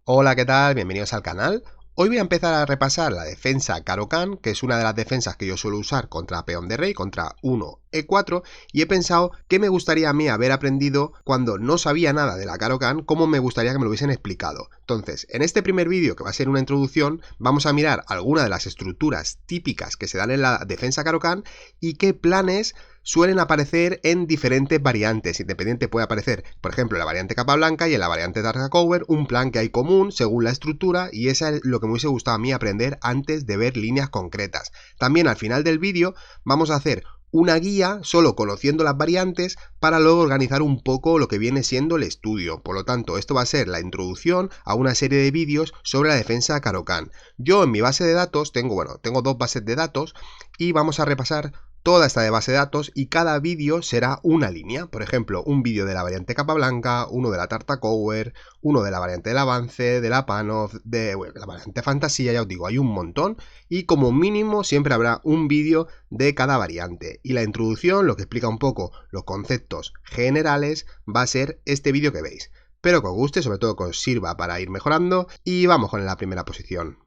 Hola, ¿qué tal? Bienvenidos al canal. Hoy voy a empezar a repasar la defensa Caro-Kann, que es una de las defensas que yo suelo usar contra peón de rey, contra 1 E4, y he pensado que me gustaría a mí haber aprendido cuando no sabía nada de la Caro-Kann, cómo me gustaría que me lo hubiesen explicado. Entonces, en este primer vídeo, que va a ser una introducción, vamos a mirar algunas de las estructuras típicas que se dan en la defensa Caro-Kann y qué planes suelen aparecer en diferentes variantes. Independiente puede aparecer, por ejemplo, en la variante capa blanca y en la variante Targa Cover, un plan que hay común según la estructura, y eso es lo que me hubiese gustado a mí aprender antes de ver líneas concretas. También al final del vídeo vamos a hacer una guía solo conociendo las variantes para luego organizar un poco lo que viene siendo el estudio. Por lo tanto, esto va a ser la introducción a una serie de vídeos sobre la defensa Caro-Kann. Yo en mi base de datos tengo dos bases de datos y vamos a repasar toda esta de base de datos, y cada vídeo será una línea. Por ejemplo, un vídeo de la variante capa blanca, uno de la Tarta Cover, uno de la variante del avance, de la Panov, de la variante fantasía, ya os digo, hay un montón, y como mínimo siempre habrá un vídeo de cada variante. Y la introducción, lo que explica un poco los conceptos generales, va a ser este vídeo que veis. Espero que os guste, sobre todo que os sirva para ir mejorando, y vamos con la primera posición.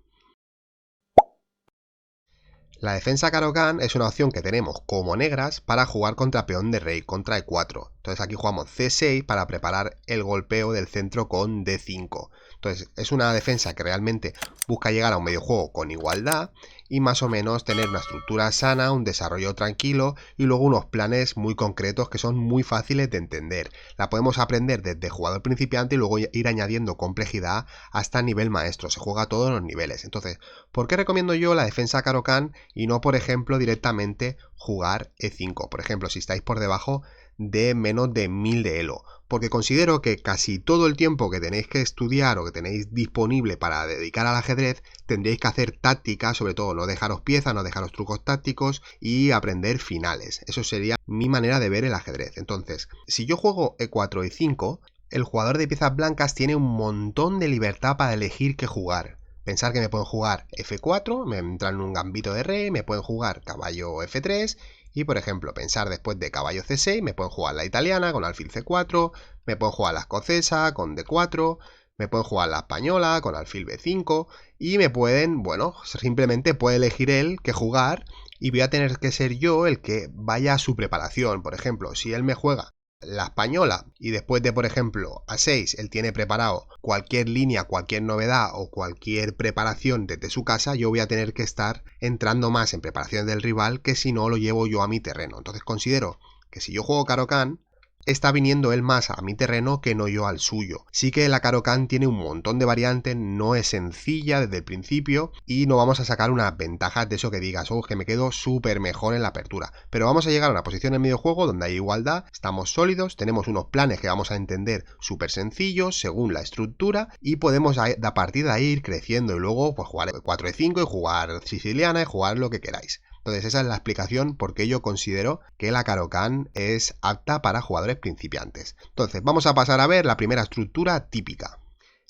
La defensa Caro-Kann es una opción que tenemos como negras para jugar contra peón de rey, contra E4. Entonces aquí jugamos C6 para preparar el golpeo del centro con D5. Entonces es una defensa que realmente busca llegar a un mediojuego con igualdad y más o menos tener una estructura sana, un desarrollo tranquilo y luego unos planes muy concretos que son muy fáciles de entender. La podemos aprender desde jugador principiante y luego ir añadiendo complejidad hasta nivel maestro. Se juega a todos los niveles. Entonces, ¿por qué recomiendo yo la defensa Caro-Kann y no, por ejemplo, directamente jugar E5? Por ejemplo, si estáis por debajo de menos de 1000 de elo, porque considero que casi todo el tiempo que tenéis que estudiar o que tenéis disponible para dedicar al ajedrez tendréis que hacer táctica, sobre todo no dejaros piezas, no dejaros trucos tácticos y aprender finales. Eso sería mi manera de ver el ajedrez. Entonces, si yo juego E4 y 5, el jugador de piezas blancas tiene un montón de libertad para elegir qué jugar. Pensar que me pueden jugar F4, me entran en un gambito de rey, me pueden jugar caballo F3 y, por ejemplo, pensar después de caballo C6, me pueden jugar la italiana con alfil C4, me pueden jugar la escocesa con D4, me pueden jugar la española con alfil B5 y me pueden, simplemente puede elegir él qué jugar y voy a tener que ser yo el que vaya a su preparación. Por ejemplo, si él me juega la española y después de, por ejemplo, A6 él tiene preparado cualquier línea, cualquier novedad o cualquier preparación desde su casa, yo voy a tener que estar entrando más en preparaciones del rival que si no lo llevo yo a mi terreno. Entonces considero que si yo juego Caro-Kann, está viniendo él más a mi terreno que no yo al suyo. Sí que la Caro-Kann tiene un montón de variantes, no es sencilla desde el principio y no vamos a sacar unas ventajas de eso que digas, que me quedo súper mejor en la apertura. Pero vamos a llegar a una posición en medio juego donde hay igualdad, estamos sólidos, tenemos unos planes que vamos a entender súper sencillos según la estructura y podemos a partir de ahí ir creciendo y luego pues jugar 4-5 y jugar siciliana y jugar lo que queráis. Entonces esa es la explicación por qué yo considero que la Caro-Kann es apta para jugadores principiantes. Entonces vamos a pasar a ver la primera estructura típica.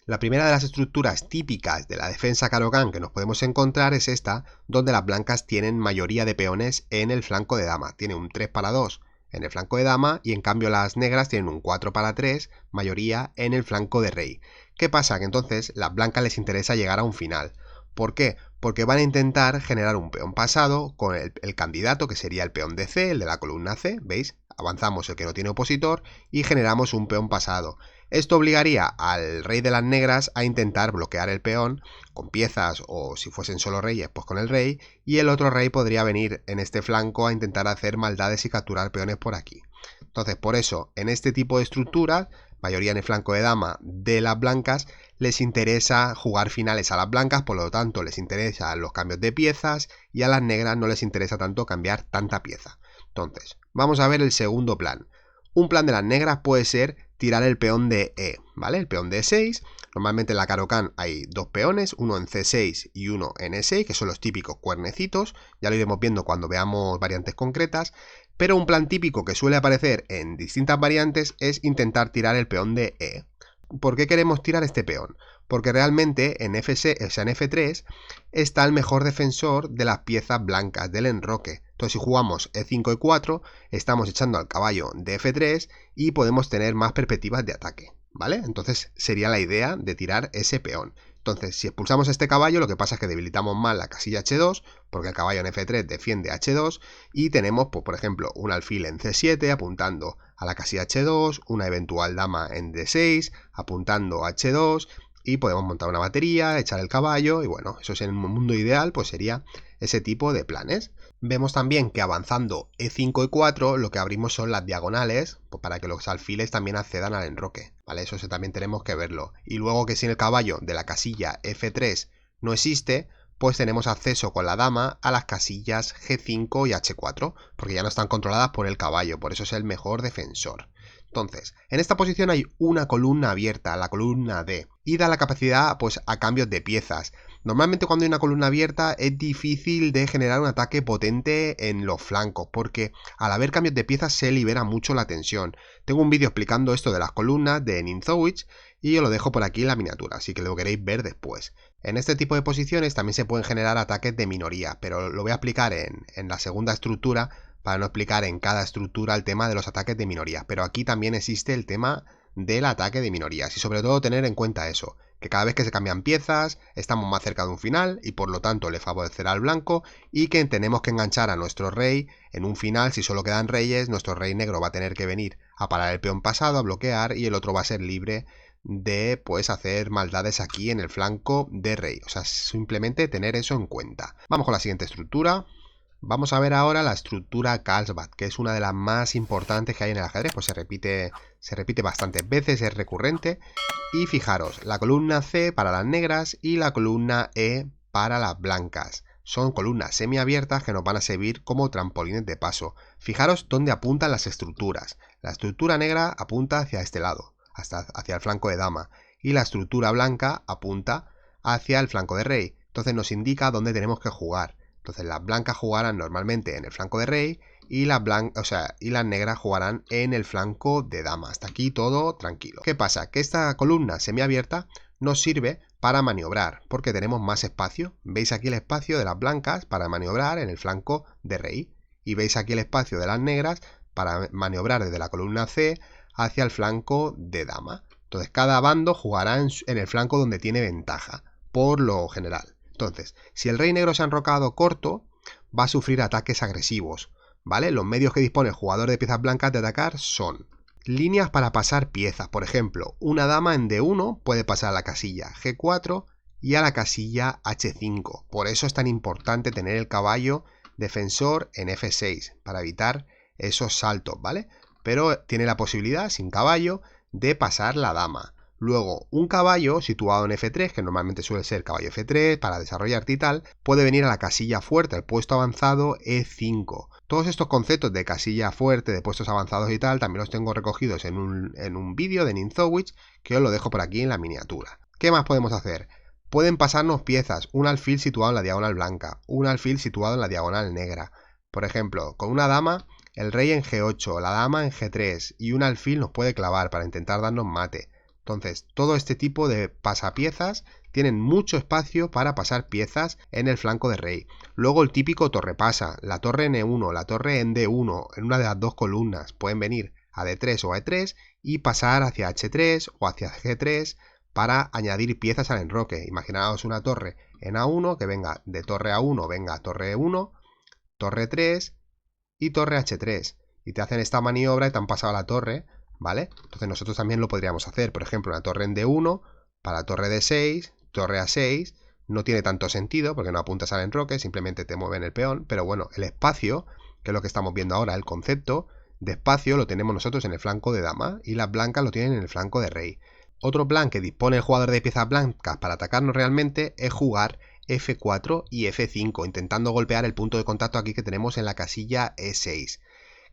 La primera de las estructuras típicas de la defensa Caro-Kann que nos podemos encontrar es esta, donde las blancas tienen mayoría de peones en el flanco de dama. Tiene un 3 para 2 en el flanco de dama y en cambio las negras tienen un 4 para 3, mayoría en el flanco de rey. ¿Qué pasa? Que entonces las blancas les interesa llegar a un final. ¿Por qué? Porque van a intentar generar un peón pasado con el candidato, que sería el peón de C, el de la columna C, ¿veis? Avanzamos el que no tiene opositor y generamos un peón pasado. Esto obligaría al rey de las negras a intentar bloquear el peón con piezas o si fuesen solo reyes, pues con el rey, y el otro rey podría venir en este flanco a intentar hacer maldades y capturar peones por aquí. Entonces, por eso, en este tipo de estructuras, mayoría en el flanco de dama de las blancas, les interesa jugar finales a las blancas, por lo tanto les interesan los cambios de piezas y a las negras no les interesa tanto cambiar tanta pieza. Entonces, vamos a ver el segundo plan. Un plan de las negras puede ser tirar el peón de E, ¿vale? El peón de E6. Normalmente en la Caro-Kann hay dos peones, uno en C6 y uno en E6, que son los típicos cuernecitos. Ya lo iremos viendo cuando veamos variantes concretas. Pero un plan típico que suele aparecer en distintas variantes es intentar tirar el peón de E. ¿Por qué queremos tirar este peón? Porque realmente en F3 está el mejor defensor de las piezas blancas del enroque. Entonces si jugamos E5-E4 estamos echando al caballo de F3 y podemos tener más perspectivas de ataque. ¿vale? Entonces sería la idea de tirar ese peón. Entonces, si expulsamos este caballo, lo que pasa es que debilitamos más la casilla H2, porque el caballo en F3 defiende H2, y tenemos, pues, por ejemplo, un alfil en C7 apuntando a la casilla H2, una eventual dama en D6 apuntando a H2, y podemos montar una batería, echar el caballo, y bueno, eso es en un mundo ideal, pues sería ese tipo de planes. Vemos también que avanzando E5 y 4 lo que abrimos son las diagonales, pues para que los alfiles también accedan al enroque, ¿vale? Eso también tenemos que verlo. Y luego que si el caballo de la casilla F3 no existe, pues tenemos acceso con la dama a las casillas G5 y H4, porque ya no están controladas por el caballo, por eso es el mejor defensor. Entonces, en esta posición hay una columna abierta, la columna D, y da la capacidad pues a cambios de piezas. Normalmente cuando hay una columna abierta es difícil de generar un ataque potente en los flancos, porque al haber cambios de piezas se libera mucho la tensión. Tengo un vídeo explicando esto de las columnas de Ninzowitsch y os lo dejo por aquí en la miniatura, así que lo queréis ver después. En este tipo de posiciones también se pueden generar ataques de minoría, pero lo voy a explicar en la segunda estructura, para no explicar en cada estructura el tema de los ataques de minorías, pero aquí también existe el tema del ataque de minorías y sobre todo tener en cuenta eso, que cada vez que se cambian piezas estamos más cerca de un final y por lo tanto le favorecerá al blanco y que tenemos que enganchar a nuestro rey en un final. Si solo quedan reyes, nuestro rey negro va a tener que venir a parar el peón pasado, a bloquear, y el otro va a ser libre de pues hacer maldades aquí en el flanco de rey. O sea, simplemente tener eso en cuenta. Vamos con la siguiente estructura. Vamos a ver ahora la estructura Carlsbad, que es una de las más importantes que hay en el ajedrez, pues se repite bastantes veces, es recurrente. Y fijaros, la columna C para las negras y la columna E para las blancas. Son columnas semiabiertas que nos van a servir como trampolines de paso. Fijaros dónde apuntan las estructuras. La estructura negra apunta hacia este lado, hacia el flanco de dama, y la estructura blanca apunta hacia el flanco de rey. Entonces nos indica dónde tenemos que jugar. Entonces las blancas jugarán normalmente en el flanco de rey y las negras jugarán en el flanco de dama. Hasta aquí todo tranquilo. ¿Qué pasa? Que esta columna semiabierta nos sirve para maniobrar, porque tenemos más espacio. Veis aquí el espacio de las blancas para maniobrar en el flanco de rey. Y veis aquí el espacio de las negras para maniobrar desde la columna C hacia el flanco de dama. Entonces cada bando jugará en el flanco donde tiene ventaja, por lo general. Entonces, si el rey negro se ha enrocado corto, va a sufrir ataques agresivos, ¿vale? Los medios que dispone el jugador de piezas blancas de atacar son líneas para pasar piezas. Por ejemplo, una dama en D1 puede pasar a la casilla G4 y a la casilla H5. Por eso es tan importante tener el caballo defensor en F6, para evitar esos saltos, ¿vale? Pero tiene la posibilidad, sin caballo, de pasar la dama. Luego, un caballo situado en F3, que normalmente suele ser caballo F3 para desarrollarte y tal, puede venir a la casilla fuerte, al puesto avanzado E5. Todos estos conceptos de casilla fuerte, de puestos avanzados y tal, también los tengo recogidos en un vídeo de Ninzowitsch, que os lo dejo por aquí en la miniatura. ¿Qué más podemos hacer? Pueden pasarnos piezas, un alfil situado en la diagonal blanca, un alfil situado en la diagonal negra. Por ejemplo, con una dama, el rey en G8, la dama en G3 y un alfil nos puede clavar para intentar darnos mate. Entonces, todo este tipo de pasapiezas tienen mucho espacio para pasar piezas en el flanco de rey. Luego el típico torrepasa, la torre en E1, la torre en D1, en una de las dos columnas, pueden venir a D3 o a E3 y pasar hacia H3 o hacia G3 para añadir piezas al enroque. Imaginaos una torre en A1 que venga de torre A1, venga torre E1, torre 3 y torre H3. Y te hacen esta maniobra y te han pasado la torre, ¿vale? Entonces nosotros también lo podríamos hacer. Por ejemplo, una torre en D1 para torre D6, torre A6. No tiene tanto sentido porque no apuntas al enroque, simplemente te mueven el peón. Pero bueno, el espacio, que es lo que estamos viendo ahora, el concepto de espacio lo tenemos nosotros en el flanco de dama y las blancas lo tienen en el flanco de rey. Otro plan que dispone el jugador de piezas blancas para atacarnos realmente es jugar F4 y F5, intentando golpear el punto de contacto aquí que tenemos en la casilla E6.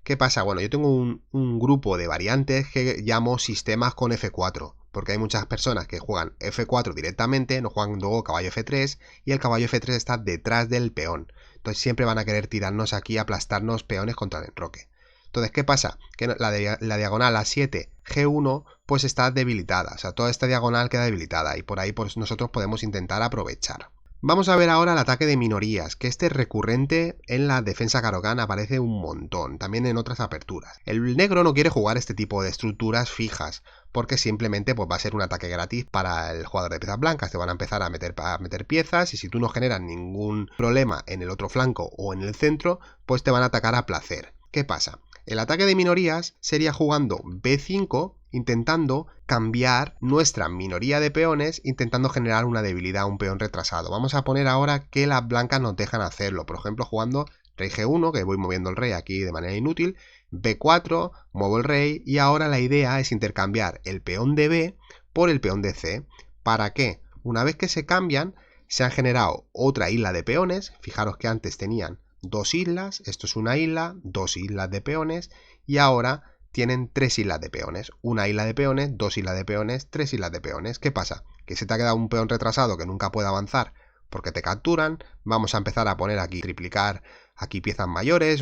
¿Qué pasa? Bueno, yo tengo un grupo de variantes que llamo sistemas con F4, porque hay muchas personas que juegan F4 directamente, no juegan luego caballo F3, y el caballo F3 está detrás del peón. Entonces siempre van a querer tirarnos aquí, aplastarnos peones contra el enroque. Entonces, ¿qué pasa? Que la diagonal A7, G1, pues está debilitada. O sea, toda esta diagonal queda debilitada y por ahí pues, nosotros podemos intentar aprovechar. Vamos a ver ahora el ataque de minorías, que este es recurrente en la defensa Caro-Kann, aparece un montón, también en otras aperturas. El negro no quiere jugar este tipo de estructuras fijas, porque simplemente pues, va a ser un ataque gratis para el jugador de piezas blancas. Te van a empezar a meter piezas y si tú no generas ningún problema en el otro flanco o en el centro, pues te van a atacar a placer. ¿Qué pasa? El ataque de minorías sería jugando B5, intentando cambiar nuestra minoría de peones, intentando generar una debilidad a un peón retrasado. Vamos a poner ahora que las blancas nos dejan hacerlo. Por ejemplo, jugando rey G1, que voy moviendo el rey aquí de manera inútil, B4, muevo el rey y ahora la idea es intercambiar el peón de B por el peón de C. ¿Para qué? Una vez que se cambian, se han generado otra isla de peones. Fijaros que antes tenían dos islas, esto es una isla, dos islas de peones y ahora tienen tres islas de peones, una isla de peones, dos islas de peones, tres islas de peones. ¿Qué pasa? Que se te ha quedado un peón retrasado que nunca puede avanzar porque te capturan. Vamos a empezar a poner aquí, triplicar aquí piezas mayores,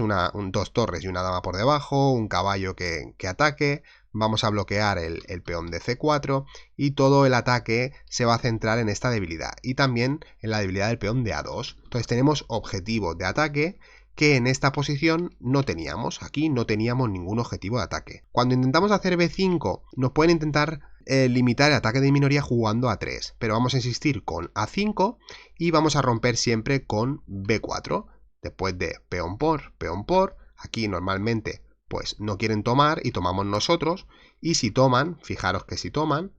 dos torres y una dama por debajo, un caballo que ataque. Vamos a bloquear el peón de C4 y todo el ataque se va a centrar en esta debilidad y también en la debilidad del peón de A2. Entonces tenemos objetivos de ataque que en esta posición no teníamos. Aquí no teníamos ningún objetivo de ataque. Cuando intentamos hacer B5 nos pueden intentar limitar el ataque de minoría jugando A3, pero vamos a insistir con A5 y vamos a romper siempre con B4. Después de peón por, aquí normalmente pues no quieren tomar y tomamos nosotros, y si toman, fijaros que si toman,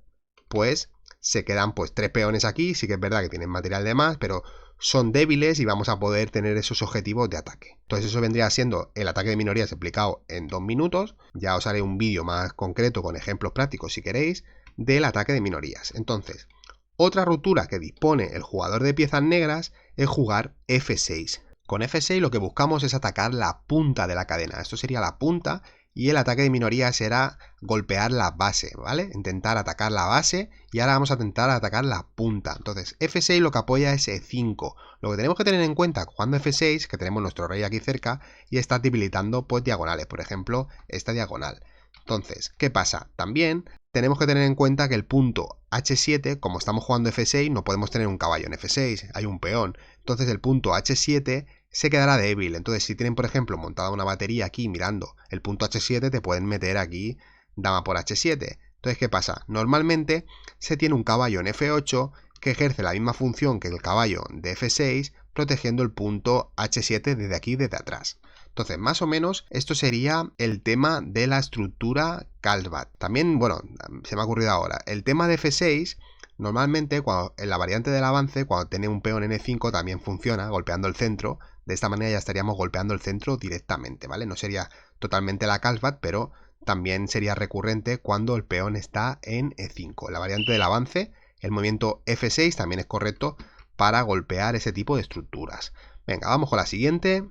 pues se quedan pues tres peones aquí. Sí que es verdad que tienen material de más, pero son débiles y vamos a poder tener esos objetivos de ataque. Entonces eso vendría siendo el ataque de minorías explicado en 2 minutos. Ya os haré un vídeo más concreto con ejemplos prácticos si queréis del ataque de minorías. Entonces, otra ruptura que dispone el jugador de piezas negras es jugar F6. Con F6 lo que buscamos es atacar la punta de la cadena. Esto sería la punta y el ataque de minoría será golpear la base, ¿vale? Intentar atacar la base y ahora vamos a intentar atacar la punta. Entonces F6 lo que apoya es E5. Lo que tenemos que tener en cuenta jugando F6, que tenemos nuestro rey aquí cerca y está debilitando pues diagonales, por ejemplo esta diagonal. Entonces, ¿qué pasa? También tenemos que tener en cuenta que el punto H7, como estamos jugando F6, no podemos tener un caballo en F6, hay un peón. Entonces el punto H7 se quedará débil. Entonces si tienen, por ejemplo, montada una batería aquí mirando el punto H7, te pueden meter aquí dama por H7. Entonces, ¿qué pasa? Normalmente se tiene un caballo en F8 que ejerce la misma función que el caballo de F6, protegiendo el punto H7 desde aquí, desde atrás. Entonces, más o menos, esto sería el tema de la estructura Carlsbad. También, bueno, se me ha ocurrido ahora, el tema de F6, normalmente en la variante del avance, cuando tiene un peón en E5 también funciona, golpeando el centro. De esta manera ya estaríamos golpeando el centro directamente, ¿vale? No sería totalmente la Carlsbad, pero también sería recurrente cuando el peón está en E5. En la variante del avance, el movimiento F6 también es correcto para golpear ese tipo de estructuras. Venga, vamos con la siguiente.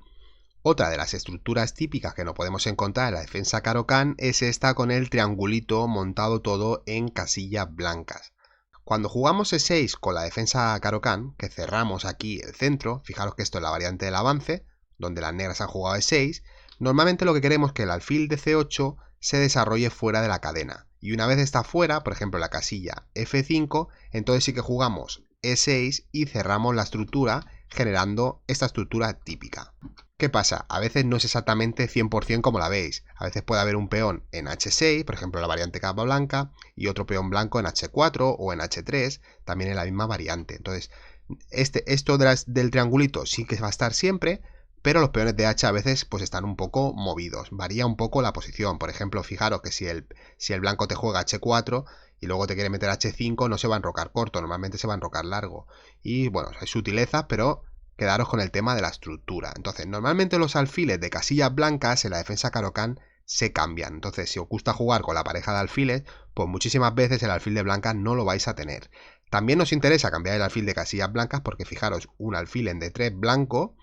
Otra de las estructuras típicas que no podemos encontrar en la defensa Caro-Kann es esta con el triangulito montado todo en casillas blancas. Cuando jugamos E6 con la defensa Caro-Kann, que cerramos aquí el centro, fijaros que esto es la variante del avance, donde las negras han jugado E6, normalmente lo que queremos es que el alfil de C8 se desarrolle fuera de la cadena. Y una vez está fuera, por ejemplo en la casilla F5, entonces sí que jugamos E6 y cerramos la estructura generando esta estructura típica. ¿Qué pasa? A veces no es exactamente 100% como la veis. A veces puede haber un peón en H6, por ejemplo la variante capa blanca, y otro peón blanco en H4 o en H3, también en la misma variante. Entonces, esto del triangulito sí que va a estar siempre, pero los peones de H a veces pues están un poco movidos. Varía un poco la posición. Por ejemplo, fijaros que si el blanco te juega H4 y luego te quiere meter H5, no se va a enrocar corto, normalmente se va a enrocar largo. Y bueno, hay sutilezas, pero quedaros con el tema de la estructura. Entonces, normalmente los alfiles de casillas blancas en la defensa Caro-Kann se cambian. Entonces, si os gusta jugar con la pareja de alfiles, pues muchísimas veces el alfil de blancas no lo vais a tener. También nos interesa cambiar el alfil de casillas blancas porque fijaros, un alfil en D3 blanco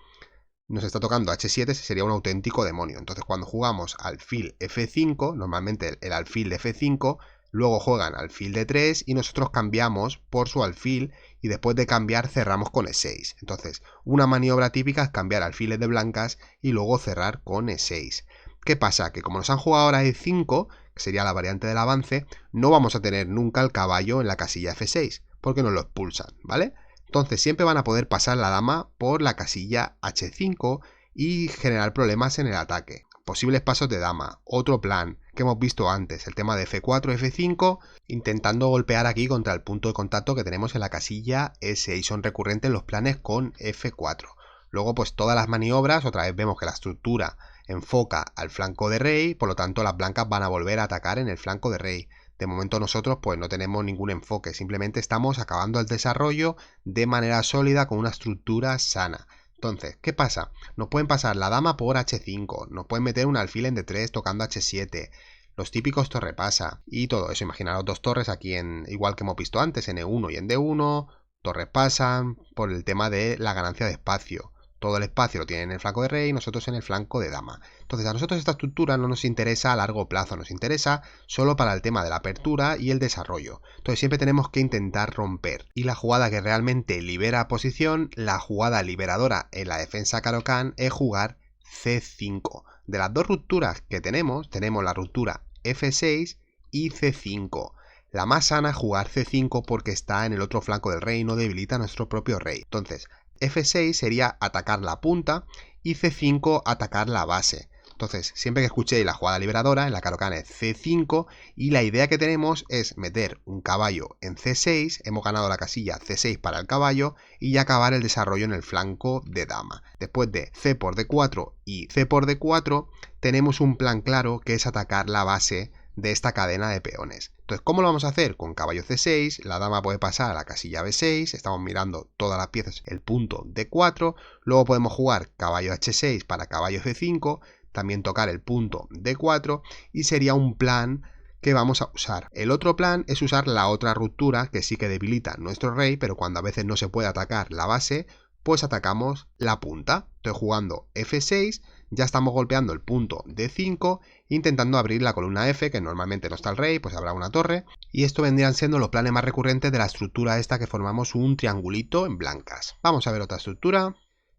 nos está tocando H7, sería un auténtico demonio. Entonces, cuando jugamos alfil F5, normalmente el alfil de F5, luego juegan alfil de 3 y nosotros cambiamos por su alfil y después de cambiar cerramos con E6. Entonces, una maniobra típica es cambiar alfiles de blancas y luego cerrar con E6. ¿Qué pasa? Que como nos han jugado ahora E5, que sería la variante del avance, no vamos a tener nunca el caballo en la casilla F6, porque nos lo expulsan, ¿vale? Entonces siempre van a poder pasar la dama por la casilla H5 y generar problemas en el ataque. Posibles pasos de dama, otro plan que hemos visto antes, el tema de F4, F5, intentando golpear aquí contra el punto de contacto que tenemos en la casilla S, y son recurrentes los planes con F4. Luego pues todas las maniobras, otra vez vemos que la estructura enfoca al flanco de rey, por lo tanto las blancas van a volver a atacar en el flanco de rey. De momento nosotros pues no tenemos ningún enfoque, simplemente estamos acabando el desarrollo de manera sólida con una estructura sana. Entonces, ¿qué pasa? Nos pueden pasar la dama por H5, nos pueden meter un alfil en D3 tocando H7, los típicos torrepasa y todo eso. Imaginaros dos torres aquí igual que hemos visto antes, en E1 y en D1, torres pasan por el tema de la ganancia de espacio. Todo el espacio lo tienen en el flanco de rey y nosotros en el flanco de dama. Entonces a nosotros esta estructura no nos interesa a largo plazo, nos interesa solo para el tema de la apertura y el desarrollo. Entonces siempre tenemos que intentar romper. Y la jugada que realmente libera posición, la jugada liberadora en la defensa Caro-Kann, es jugar C5. De las dos rupturas que tenemos la ruptura F6 y C5. La más sana es jugar C5 porque está en el otro flanco del rey y no debilita a nuestro propio rey. Entonces, F6 sería atacar la punta y C5 atacar la base. Entonces, siempre que escuchéis la jugada liberadora, en la Caro-Kann es C5 y la idea que tenemos es meter un caballo en C6, hemos ganado la casilla C6 para el caballo y acabar el desarrollo en el flanco de dama. Después de C por D4 y C por D4, tenemos un plan claro que es atacar la base de esta cadena de peones. Entonces, ¿cómo lo vamos a hacer? Con caballo C6, la dama puede pasar a la casilla B6, estamos mirando todas las piezas, el punto D4, luego podemos jugar caballo H6 para caballo C5, también tocar el punto D4 y sería un plan que vamos a usar. El otro plan es usar la otra ruptura que sí que debilita nuestro rey, pero cuando a veces no se puede atacar la base, pues atacamos la punta. Entonces jugando F6 ya estamos golpeando el punto D5, intentando abrir la columna F, que normalmente no está el rey, pues habrá una torre, y esto vendrían siendo los planes más recurrentes de la estructura esta que formamos un triangulito en blancas. Vamos a ver otra estructura.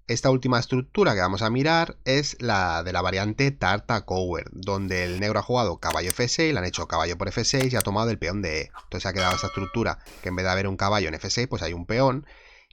Esta última estructura que vamos a mirar es la de la variante Tartakower, donde el negro ha jugado caballo F6, le han hecho caballo por F6 y ha tomado el peón de E. Entonces ha quedado esta estructura que en vez de haber un caballo en F6, pues hay un peón,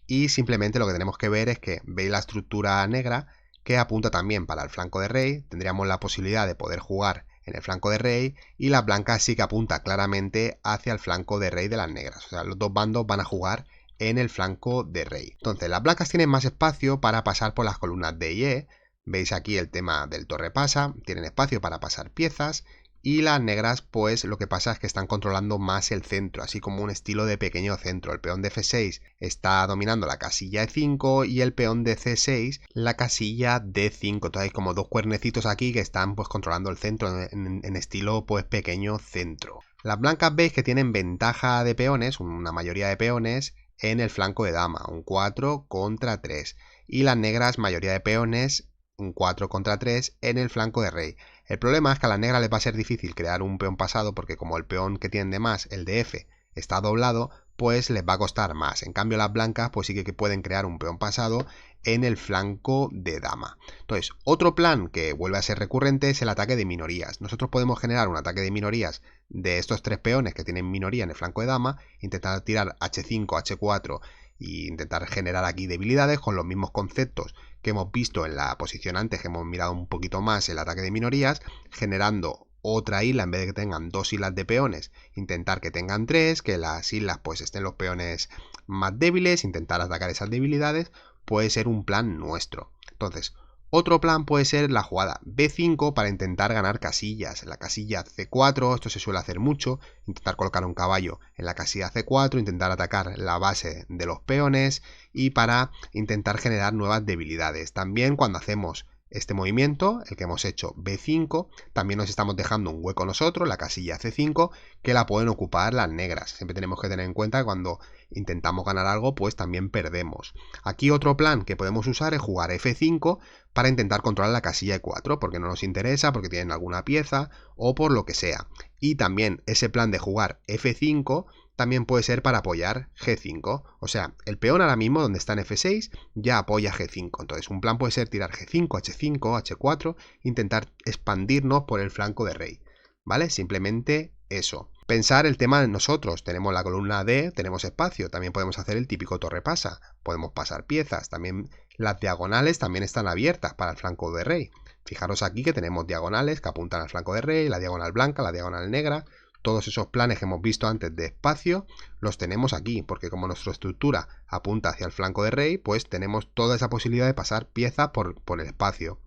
y simplemente lo que tenemos que ver es que veis la estructura negra que apunta también para el flanco de rey, tendríamos la posibilidad de poder jugar en el flanco de rey, y la blanca sí que apunta claramente hacia el flanco de rey de las negras, o sea, los dos bandos van a jugar en el flanco de rey. Entonces las blancas tienen más espacio para pasar por las columnas D y E, veis aquí el tema del torrepasa, tienen espacio para pasar piezas, y las negras pues lo que pasa es que están controlando más el centro, así como un estilo de pequeño centro. El peón de F6 está dominando la casilla E5 y el peón de C6 la casilla D5. Entonces hay como dos cuernecitos aquí que están pues controlando el centro en estilo pues pequeño centro. Las blancas veis que tienen ventaja de peones, una mayoría de peones en el flanco de dama, un 4 contra 3. Y las negras mayoría de peones, un 4 contra 3 en el flanco de rey. El problema es que a las negras les va a ser difícil crear un peón pasado porque como el peón que tienen de más, el de F, está doblado, pues les va a costar más. En cambio las blancas pues sí que pueden crear un peón pasado en el flanco de dama. Entonces, otro plan que vuelve a ser recurrente es el ataque de minorías. Nosotros podemos generar un ataque de minorías de estos tres peones que tienen minoría en el flanco de dama, intentar tirar H5, H4 e intentar generar aquí debilidades con los mismos conceptos que hemos visto en la posición antes, que hemos mirado un poquito más el ataque de minorías, generando otra isla en vez de que tengan dos islas de peones, intentar que tengan tres, que las islas pues estén los peones más débiles, intentar atacar esas debilidades, puede ser un plan nuestro. Entonces, otro plan puede ser la jugada B5 para intentar ganar casillas. En la casilla C4, esto se suele hacer mucho, intentar colocar un caballo en la casilla C4, intentar atacar la base de los peones y para intentar generar nuevas debilidades. También cuando hacemos este movimiento, el que hemos hecho B5, también nos estamos dejando un hueco nosotros, la casilla C5, que la pueden ocupar las negras. Siempre tenemos que tener en cuenta que cuando intentamos ganar algo, pues también perdemos. Aquí otro plan que podemos usar es jugar F5 para intentar controlar la casilla E4, porque no nos interesa, porque tienen alguna pieza o por lo que sea. Y también ese plan de jugar F5 también puede ser para apoyar G5. O sea, el peón ahora mismo donde está en F6 ya apoya G5. Entonces un plan puede ser tirar G5, H5, H4, intentar expandirnos por el flanco de rey. ¿Vale? Simplemente eso. Pensar el tema de nosotros, tenemos la columna D, tenemos espacio, también podemos hacer el típico torre pasa, podemos pasar piezas, también las diagonales también están abiertas para el flanco de rey. Fijaros aquí que tenemos diagonales que apuntan al flanco de rey, la diagonal blanca, la diagonal negra. Todos esos planes que hemos visto antes de espacio los tenemos aquí, porque como nuestra estructura apunta hacia el flanco de rey, pues tenemos toda esa posibilidad de pasar piezas por el espacio.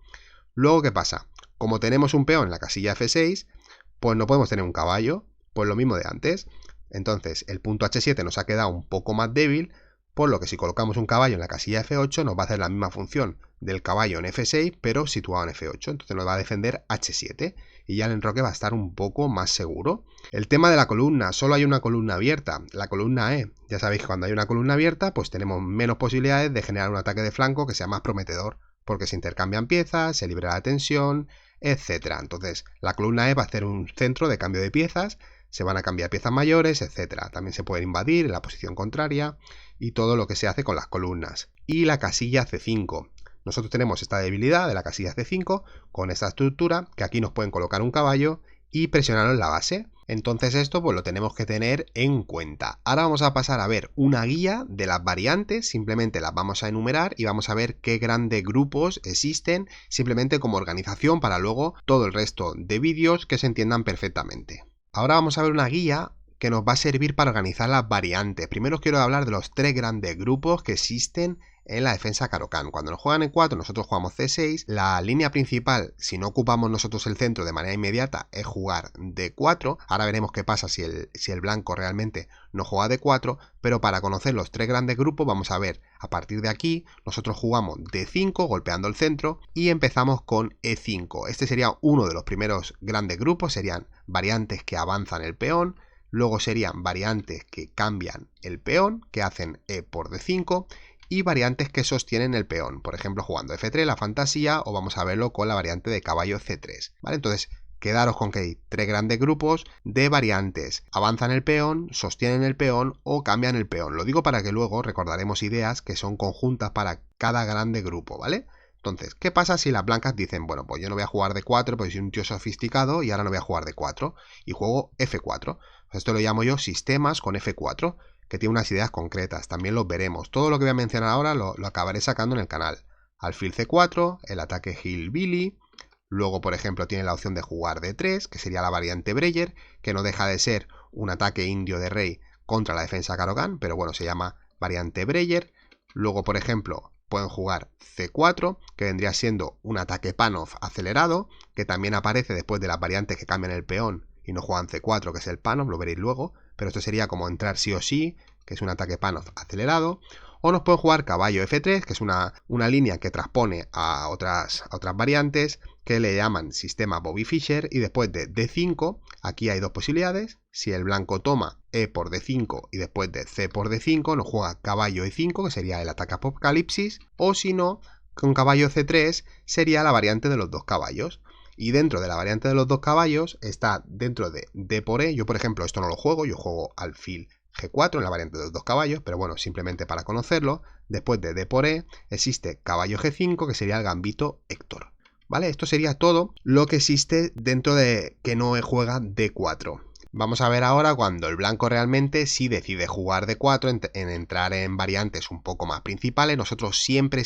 Luego, ¿qué pasa? Como tenemos un peón en la casilla F6, pues no podemos tener un caballo, pues lo mismo de antes. Entonces el punto H7 nos ha quedado un poco más débil, por lo que si colocamos un caballo en la casilla F8 nos va a hacer la misma función del caballo en F6, pero situado en F8. Entonces nos va a defender H7 y ya el enroque va a estar un poco más seguro. El tema de la columna, solo hay una columna abierta, la columna E. Ya sabéis que cuando hay una columna abierta, pues tenemos menos posibilidades de generar un ataque de flanco que sea más prometedor, porque se intercambian piezas, se libera la tensión, etcétera. Entonces la columna E va a hacer un centro de cambio de piezas, se van a cambiar piezas mayores, etcétera. También se puede invadir en la posición contraria y todo lo que se hace con las columnas. Y la casilla C5. Nosotros tenemos esta debilidad de la casilla C5 con esta estructura, que aquí nos pueden colocar un caballo y presionarlo en la base. Entonces esto pues lo tenemos que tener en cuenta. Ahora vamos a pasar a ver una guía de las variantes, simplemente las vamos a enumerar y vamos a ver qué grandes grupos existen, simplemente como organización para luego todo el resto de vídeos que se entiendan perfectamente. Ahora vamos a ver una guía que nos va a servir para organizar las variantes. Primero os quiero hablar de los tres grandes grupos que existen en la defensa Caro-Kann. Cuando nos juegan en 4, nosotros jugamos C6. La línea principal, si no ocupamos nosotros el centro de manera inmediata, es jugar D4. Ahora veremos qué pasa si el blanco realmente no juega D4, pero para conocer los tres grandes grupos vamos a ver, a partir de aquí, nosotros jugamos D5 golpeando el centro y empezamos con E5. Este sería uno de los primeros grandes grupos, serían variantes que avanzan el peón. Luego serían variantes que cambian el peón, que hacen E por D5, y variantes que sostienen el peón, por ejemplo jugando F3 la fantasía, o vamos a verlo con la variante de caballo C3, ¿vale? Entonces quedaros con que hay tres grandes grupos de variantes: avanzan el peón, sostienen el peón o cambian el peón. Lo digo para que luego recordaremos ideas que son conjuntas para cada grande grupo, ¿vale? Entonces, ¿qué pasa si las blancas dicen, bueno, pues yo no voy a jugar D4 porque soy un tío sofisticado y ahora no voy a jugar D4 y juego F4? Esto lo llamo yo sistemas con F4, que tiene unas ideas concretas, también los veremos. Todo lo que voy a mencionar ahora lo acabaré sacando en el canal. Alfil C4, el ataque Hillbilly, luego por ejemplo tiene la opción de jugar D3, que sería la variante Breyer, que no deja de ser un ataque indio de rey contra la defensa Caro-Kann, pero bueno, se llama variante Breyer. Luego por ejemplo pueden jugar C4, que vendría siendo un ataque Panov acelerado, que también aparece después de las variantes que cambian el peón y no juegan C4, que es el Panov, lo veréis luego, pero esto sería como entrar sí o sí, que es un ataque Panov acelerado. O nos pueden jugar caballo F3, que es una línea que transpone a otras variantes, que le llaman sistema Bobby Fischer, y después de D5, aquí hay dos posibilidades. Si el blanco toma E por D5 y después de C por D5, nos juega caballo E5, que sería el ataque Apocalipsis, o si no, con caballo C3 sería la variante de los dos caballos. Y dentro de la variante de los dos caballos está dentro de D por E. Yo por ejemplo esto no lo juego, yo juego alfil G4 en la variante de los dos caballos, pero bueno, simplemente para conocerlo, después de D por E existe caballo G5, que sería el gambito Héctor. ¿Vale? Esto sería todo lo que existe dentro de que no juega D4. Vamos a ver ahora cuando el blanco realmente sí decide jugar D4, en entrar en variantes un poco más principales. Nosotros siempre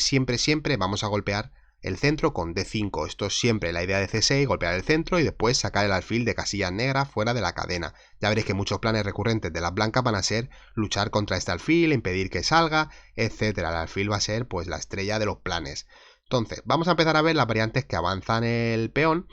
vamos a golpear el centro con D5. Esto es siempre la idea de C6, golpear el centro y después sacar el alfil de casillas negras fuera de la cadena. Ya veréis que muchos planes recurrentes de las blancas van a ser luchar contra este alfil, impedir que salga, etcétera. El alfil va a ser pues la estrella de los planes. Entonces, vamos a empezar a ver las variantes que avanzan el peón.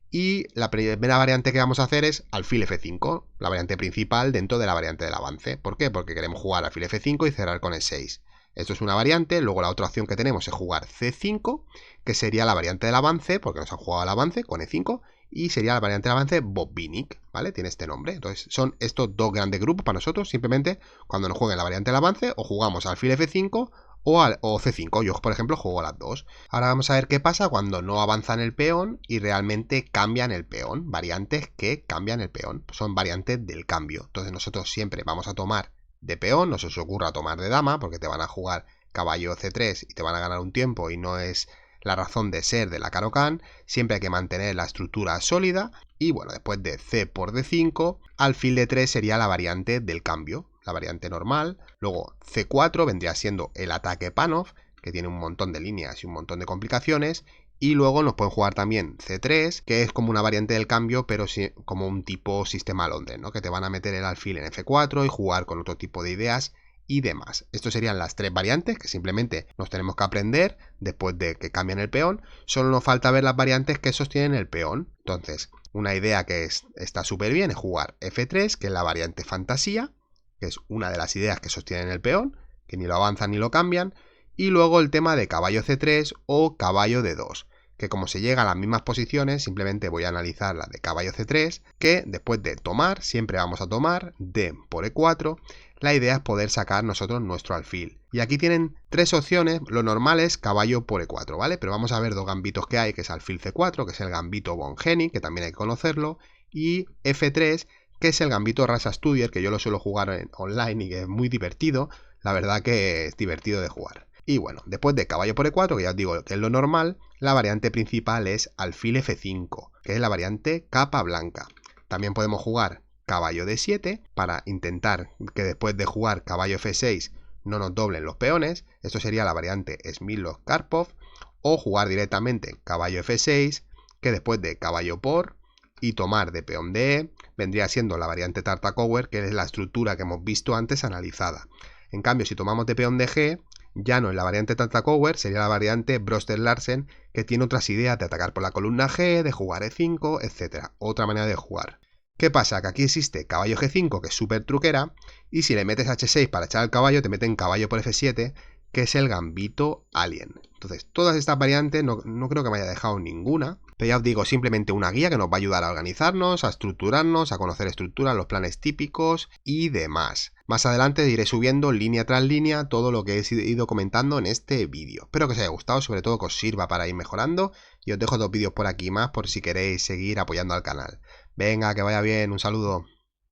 Y la primera variante que vamos a hacer es alfil F5, la variante principal dentro de la variante del avance. ¿Por qué? Porque queremos jugar alfil F5 y cerrar con el 6. Esto es una variante. Luego la otra opción que tenemos es jugar C5, que sería la variante del avance, porque nos han jugado el avance con E5, y sería la variante del avance Bobinic, ¿vale? Tiene este nombre. Entonces son estos dos grandes grupos para nosotros. Simplemente cuando nos jueguen la variante del avance, o jugamos alfil F5 o C5. Yo por ejemplo juego las dos. Ahora vamos a ver qué pasa cuando no avanzan el peón y realmente cambian el peón. Variantes que cambian el peón. Son variantes del cambio. Entonces nosotros siempre vamos a tomar de peón, no se os ocurra tomar de dama, porque te van a jugar caballo C3 y te van a ganar un tiempo y no es la razón de ser de la Caro-Kann, siempre hay que mantener la estructura sólida. Y bueno, después de C por D5, alfil D3 sería la variante del cambio, la variante normal. Luego C4 vendría siendo el ataque Panov, que tiene un montón de líneas y un montón de complicaciones. Y luego nos pueden jugar también C3, que es como una variante del cambio, pero sí, como un tipo sistema Londres, ¿no? Que te van a meter el alfil en F4 y jugar con otro tipo de ideas y demás. Estos serían las tres variantes que simplemente nos tenemos que aprender después de que cambien el peón. Solo nos falta ver las variantes que sostienen el peón. Entonces, una idea que está súper bien es jugar F3, que es la variante fantasía, que es una de las ideas que sostienen el peón, que ni lo avanzan ni lo cambian. Y luego el tema de caballo C3 o caballo D2, que como se llega a las mismas posiciones, simplemente voy a analizar la de caballo C3, que después de tomar, siempre vamos a tomar D por E4, la idea es poder sacar nosotros nuestro alfil. Y aquí tienen tres opciones, lo normal es caballo por E4, ¿vale? Pero vamos a ver dos gambitos que hay, que es alfil C4, que es el gambito von Hennig, que también hay que conocerlo, y F3, que es el gambito Rasa Studier, que yo lo suelo jugar online y que es muy divertido, la verdad que es divertido de jugar. Y bueno, después de caballo por E4, que ya os digo que es lo normal, la variante principal es alfil F5, que es la variante capa blanca. También podemos jugar caballo D7 para intentar que después de jugar caballo F6 no nos doblen los peones. Esto sería la variante Smilov-Karpov. O jugar directamente caballo F6, que después de caballo por y tomar de peón de E, vendría siendo la variante Tartakower, que es la estructura que hemos visto antes analizada. En cambio, si tomamos de peón de G, ya no es la variante Tartakower, sería la variante Broster-Larsen, que tiene otras ideas de atacar por la columna G, de jugar E5, etc. Otra manera de jugar. ¿Qué pasa? Que aquí existe caballo G5, que es súper truquera, y si le metes H6 para echar al caballo, te meten caballo por F7, que es el gambito alien. Entonces, todas estas variantes no creo que me haya dejado ninguna, pero ya os digo, simplemente una guía que nos va a ayudar a organizarnos, a estructurarnos, a conocer estructuras, los planes típicos y demás. Más adelante iré subiendo línea tras línea todo lo que he ido comentando en este vídeo. Espero que os haya gustado, sobre todo que os sirva para ir mejorando, y os dejo dos vídeos por aquí más por si queréis seguir apoyando al canal. Venga, que vaya bien, un saludo.